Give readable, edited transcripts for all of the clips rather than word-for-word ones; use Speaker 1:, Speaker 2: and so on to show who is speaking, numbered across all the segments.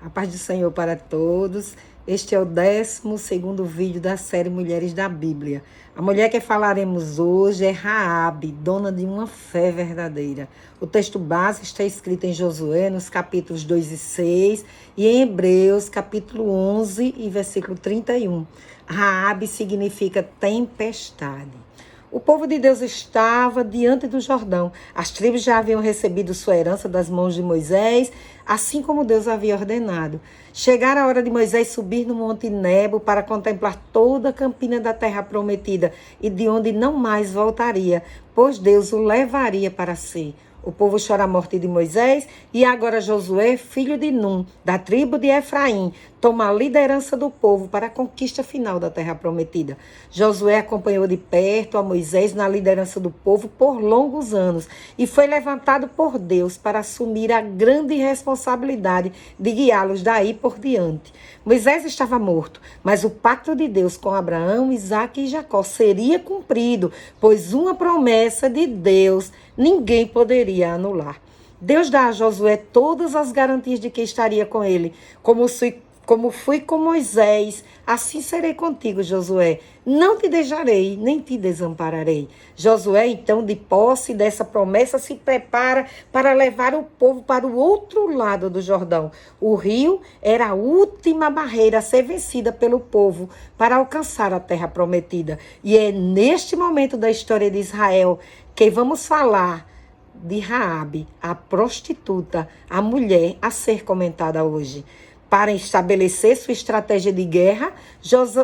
Speaker 1: A paz do Senhor para todos. Este é o 12º vídeo da série Mulheres da Bíblia. A mulher que falaremos hoje é Raabe, dona de uma fé verdadeira. O texto base está escrito em Josué, nos capítulos 2 e 6, e em Hebreus, capítulo 11 e versículo 31. Raabe significa tempestade. O povo de Deus estava diante do Jordão. As tribos já haviam recebido sua herança das mãos de Moisés, assim como Deus havia ordenado. Chegara a hora de Moisés subir no Monte Nebo para contemplar toda a campina da terra prometida e de onde não mais voltaria, pois Deus o levaria para si. O povo chora a morte de Moisés e agora Josué, filho de Num, da tribo de Efraim, toma a liderança do povo para a conquista final da terra prometida. Josué acompanhou de perto a Moisés na liderança do povo por longos anos e foi levantado por Deus para assumir a grande responsabilidade de guiá-los daí por diante. Moisés estava morto, mas o pacto de Deus com Abraão, Isaque e Jacó seria cumprido, pois uma promessa de Deus ninguém poderia anular. Deus dá a Josué todas as garantias de que estaria com ele. Como fui com Moisés, assim serei contigo, Josué. Não te deixarei, nem te desampararei. Josué, então, de posse dessa promessa, se prepara para levar o povo para o outro lado do Jordão. O rio era a última barreira a ser vencida pelo povo para alcançar a terra prometida. E é neste momento da história de Israel que vamos falar de Raabe, a prostituta, a mulher a ser comentada hoje. Para estabelecer sua estratégia de guerra,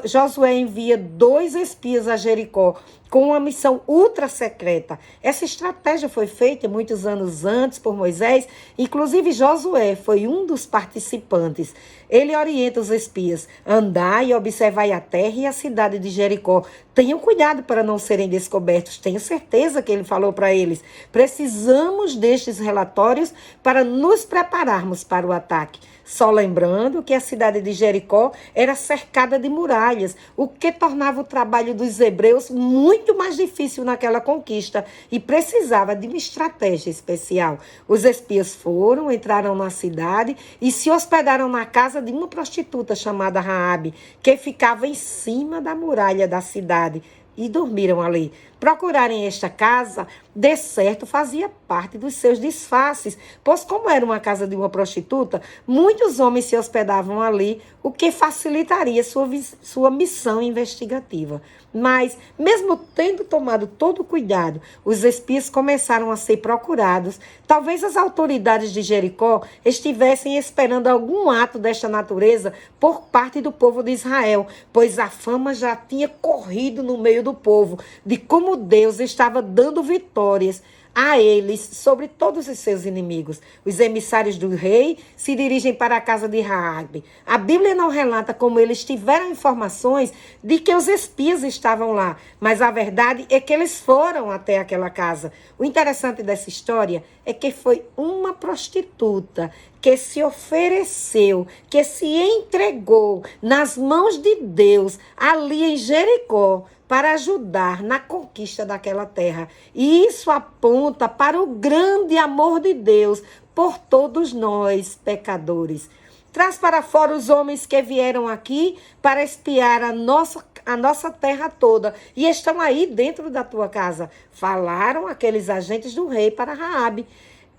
Speaker 1: Josué envia 2 espias a Jericó com uma missão ultra secreta. Essa estratégia foi feita muitos anos antes por Moisés, inclusive Josué foi um dos participantes. Ele orienta os espias: andai e observai a terra e a cidade de Jericó. Tenham cuidado para não serem descobertos. Tenho certeza que ele falou para eles. Precisamos destes relatórios para nos prepararmos para o ataque. Só lembrando que a cidade de Jericó era cercada de muralhas, o que tornava o trabalho dos hebreus muito mais difícil naquela conquista e precisava de uma estratégia especial. Os espias entraram na cidade e se hospedaram na casa de uma prostituta chamada Raabe, que ficava em cima da muralha da cidade. E dormiram ali. Procurarem esta casa, de certo, fazia parte dos seus disfarces, pois como era uma casa de uma prostituta, muitos homens se hospedavam ali, o que facilitaria sua missão investigativa. Mas, mesmo tendo tomado todo o cuidado, os espias começaram a ser procurados. Talvez as autoridades de Jericó estivessem esperando algum ato desta natureza por parte do povo de Israel, pois a fama já tinha corrido no meio do povo de como Deus estava dando vitórias a eles sobre todos os seus inimigos. Os emissários do rei se dirigem para a casa de Raabe. A Bíblia não relata como eles tiveram informações de que os espias estavam lá, mas a verdade é que eles foram até aquela casa. O interessante dessa história é que foi uma prostituta que se ofereceu, que se entregou nas mãos de Deus ali em Jericó, para ajudar na conquista daquela terra. E isso aponta para o grande amor de Deus por todos nós, pecadores. Traz para fora os homens que vieram aqui para espiar a nossa terra toda e estão aí dentro da tua casa. Falaram aqueles agentes do rei para Raabe.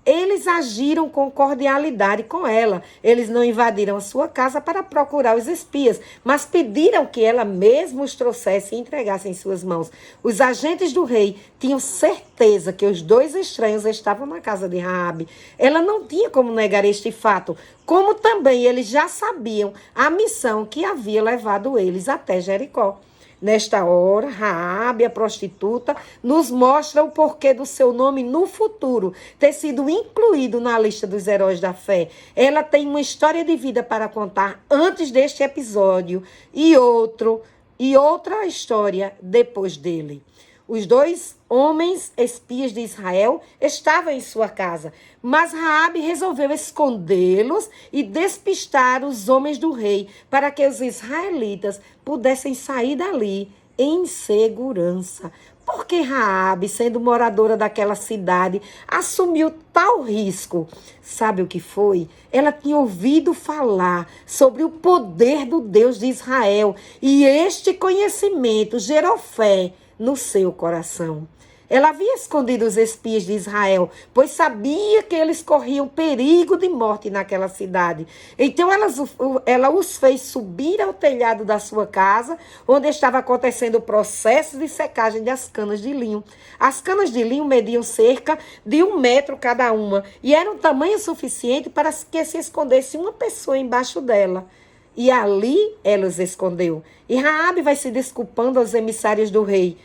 Speaker 1: Eles agiram com cordialidade com ela. Eles não invadiram a sua casa para procurar os espias, mas pediram que ela mesma os trouxesse e entregasse em suas mãos. Os agentes do rei tinham certeza que os 2 estranhos estavam na casa de Raabe. Ela não tinha como negar este fato, como também eles já sabiam a missão que havia levado eles até Jericó. Nesta hora, Raabe, a prostituta, nos mostra o porquê do seu nome no futuro ter sido incluído na lista dos heróis da fé. Ela tem uma história de vida para contar antes deste episódio e outra história depois dele. Os 2 homens espias de Israel estavam em sua casa, mas Raabe resolveu escondê-los e despistar os homens do rei para que os israelitas pudessem sair dali em segurança. Porque Raabe, sendo moradora daquela cidade, assumiu tal risco? Sabe o que foi? Ela tinha ouvido falar sobre o poder do Deus de Israel e este conhecimento gerou fé no seu coração. Ela havia escondido os espias de Israel, pois sabia que eles corriam perigo de morte naquela cidade. Então ela os fez subir ao telhado da sua casa, onde estava acontecendo o processo de secagem das canas de linho. As canas de linho mediam cerca de 1 metro cada uma e eram tamanho suficiente para que se escondesse uma pessoa embaixo dela. E ali ela os escondeu. E Raabe vai se desculpando aos emissários do rei.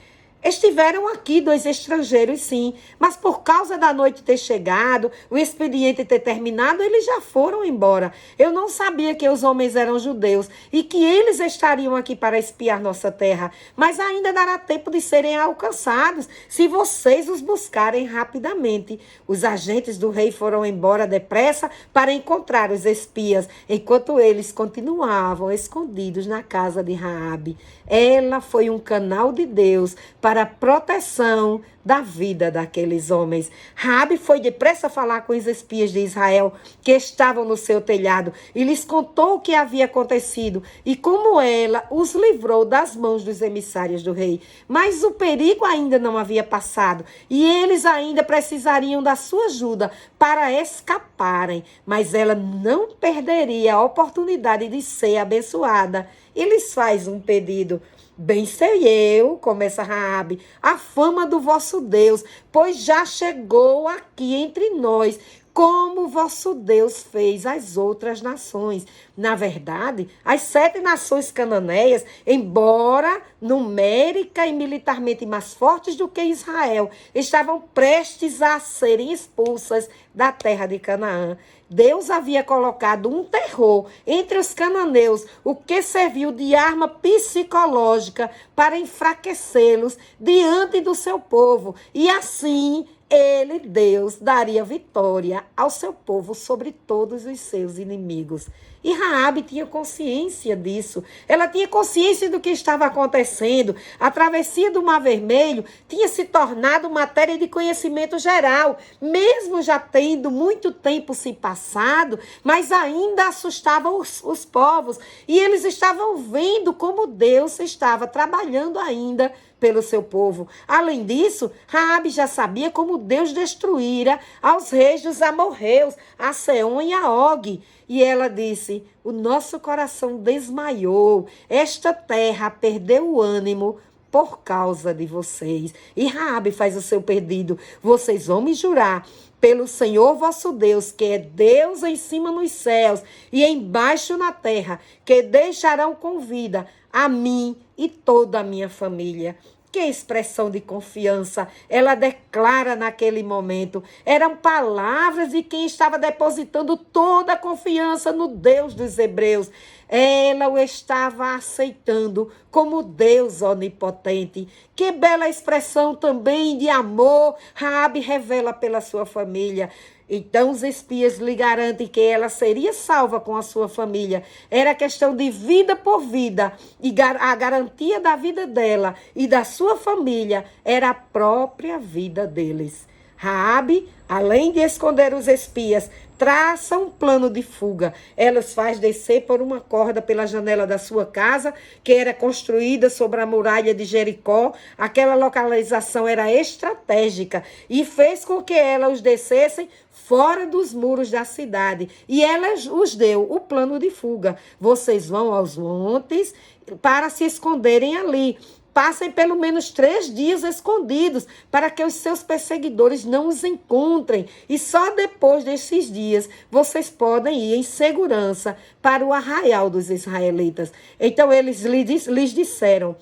Speaker 1: Estiveram aqui 2 estrangeiros, sim, mas por causa da noite ter chegado, o expediente ter terminado, eles já foram embora. Eu não sabia que os homens eram judeus e que eles estariam aqui para espiar nossa terra, mas ainda dará tempo de serem alcançados, se vocês os buscarem rapidamente. Os agentes do rei foram embora depressa para encontrar os espias, enquanto eles continuavam escondidos na casa de Raabe. Ela foi um canal de Deus para a proteção da vida daqueles homens. Raabe foi depressa falar com os espias de Israel que estavam no seu telhado e lhes contou o que havia acontecido e como ela os livrou das mãos dos emissários do rei. Mas o perigo ainda não havia passado e eles ainda precisariam da sua ajuda para escaparem. Mas ela não perderia a oportunidade de ser abençoada. E lhes faz um pedido. Bem sei eu, começa Raabe, a fama do vosso Deus, pois já chegou aqui entre nós, como vosso Deus fez às outras nações. Na verdade, as 7 nações cananeias, embora numérica e militarmente mais fortes do que Israel, estavam prestes a serem expulsas da terra de Canaã. Deus havia colocado um terror entre os cananeus, o que serviu de arma psicológica para enfraquecê-los diante do seu povo. E assim, ele, Deus, daria vitória ao seu povo sobre todos os seus inimigos. E Raabe tinha consciência disso. Ela tinha consciência do que estava acontecendo. A travessia do Mar Vermelho tinha se tornado matéria de conhecimento geral, mesmo já tendo muito tempo se passado, mas ainda assustava os povos. E eles estavam vendo como Deus estava trabalhando ainda pelo seu povo. Além disso, Raabe já sabia como Deus destruíra aos reis dos amorreus, a Seom e a Og. E ela disse, o nosso coração desmaiou, esta terra perdeu o ânimo por causa de vocês. E Raabe faz o seu pedido, vocês vão me jurar pelo Senhor vosso Deus, que é Deus em cima nos céus e embaixo na terra, que deixarão com vida a mim e toda a minha família. Que expressão de confiança ela declara naquele momento. Eram palavras de quem estava depositando toda a confiança no Deus dos hebreus. Ela o estava aceitando como Deus onipotente. Que bela expressão também de amor Raabe revela pela sua família. Então os espias lhe garantem que ela seria salva com a sua família. Era questão de vida por vida. E a garantia da vida dela e da sua família era a própria vida deles. Raabe, além de esconder os espias, traça um plano de fuga. Ela os faz descer por uma corda pela janela da sua casa, que era construída sobre a muralha de Jericó. Aquela localização era estratégica e fez com que ela os descessem fora dos muros da cidade. E ela os deu o plano de fuga. Vocês vão aos montes para se esconderem ali. Passem pelo menos 3 dias escondidos para que os seus perseguidores não os encontrem. E só depois desses dias vocês podem ir em segurança para o arraial dos israelitas. Então eles lhes disseram,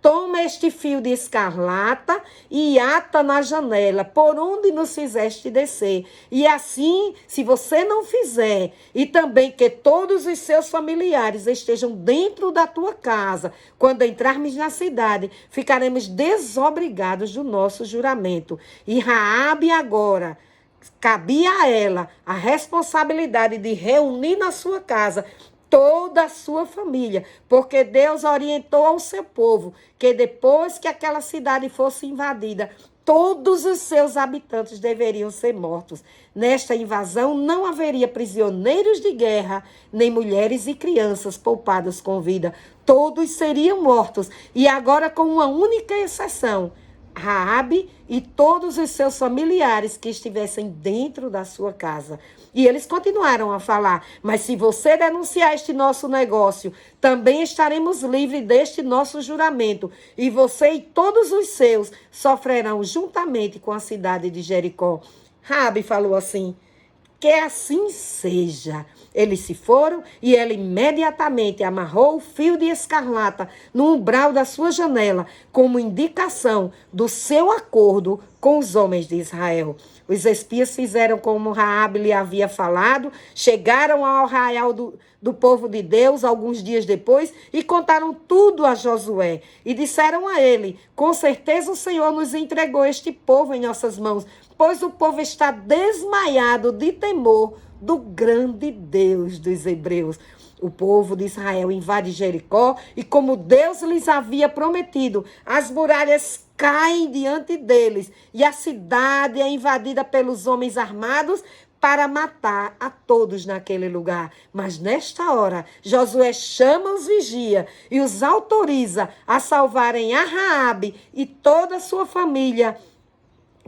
Speaker 1: toma este fio de escarlata e ata na janela, por onde nos fizeste descer. E assim, se você não fizer, e também que todos os seus familiares estejam dentro da tua casa, quando entrarmos na cidade, ficaremos desobrigados do nosso juramento. E Raabe agora, cabia a ela a responsabilidade de reunir na sua casa toda a sua família, porque Deus orientou ao seu povo que depois que aquela cidade fosse invadida, todos os seus habitantes deveriam ser mortos. Nesta invasão não haveria prisioneiros de guerra, nem mulheres e crianças poupadas com vida. Todos seriam mortos. E agora, com uma única exceção, Raabe e todos os seus familiares que estivessem dentro da sua casa. E eles continuaram a falar: mas se você denunciar este nosso negócio, também estaremos livres deste nosso juramento, e você e todos os seus sofrerão juntamente com a cidade de Jericó. Raabe falou assim: que assim seja. Eles se foram e ela imediatamente amarrou o fio de escarlata no umbral da sua janela, como indicação do seu acordo com os homens de Israel. Os espias fizeram como Raabe lhe havia falado, chegaram ao arraial do povo de Deus alguns dias depois e contaram tudo a Josué. E disseram a ele: com certeza o Senhor nos entregou este povo em nossas mãos, pois o povo está desmaiado de temor do grande Deus dos hebreus. O povo de Israel invade Jericó e, como Deus lhes havia prometido, as muralhas caem diante deles e a cidade é invadida pelos homens armados para matar a todos naquele lugar. Mas nesta hora, Josué chama os vigia e os autoriza a salvarem a Raabe e toda a sua família,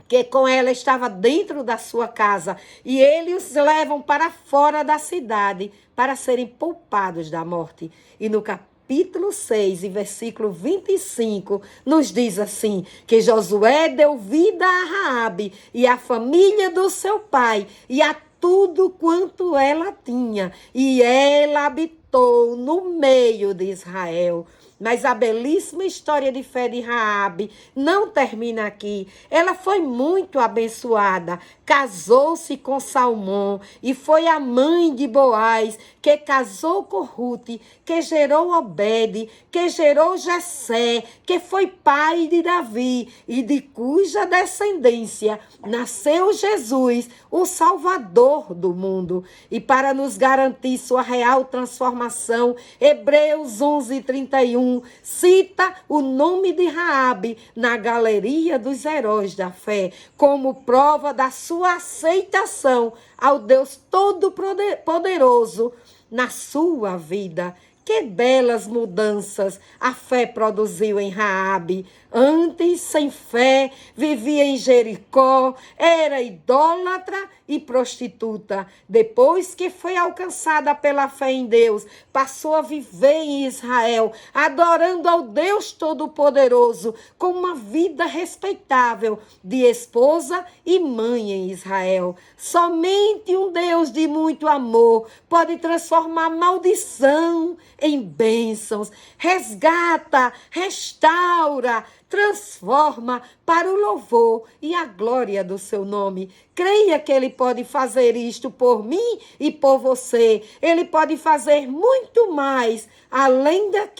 Speaker 1: que com ela estava dentro da sua casa, e eles os levam para fora da cidade para serem poupados da morte. E no capítulo 6, e versículo 25, nos diz assim, que Josué deu vida a Raabe e à família do seu pai, e a tudo quanto ela tinha, e ela habitou no meio de Israel. Mas a belíssima história de fé de Raabe não termina aqui. Ela foi muito abençoada, casou-se com Salmão e foi a mãe de Boaz, que casou com Rute, que gerou Obed, que gerou Jessé, que foi pai de Davi e de cuja descendência nasceu Jesus, o Salvador do mundo. E para nos garantir sua real transformação, Hebreus 11:31 cita o nome de Raabe na galeria dos heróis da fé, como prova da sua aceitação ao Deus Todo-Poderoso na sua vida. Que belas mudanças a fé produziu em Raabe. Antes, sem fé, vivia em Jericó, era idólatra e prostituta. Depois que foi alcançada pela fé em Deus, passou a viver em Israel, adorando ao Deus Todo-Poderoso, com uma vida respeitável de esposa e mãe em Israel. Somente um Deus de muito amor pode transformar maldição em bênçãos, resgata, restaura, transforma para o louvor e a glória do seu nome. Creia que Ele pode fazer isto por mim e por você. Ele pode fazer muito mais além daquilo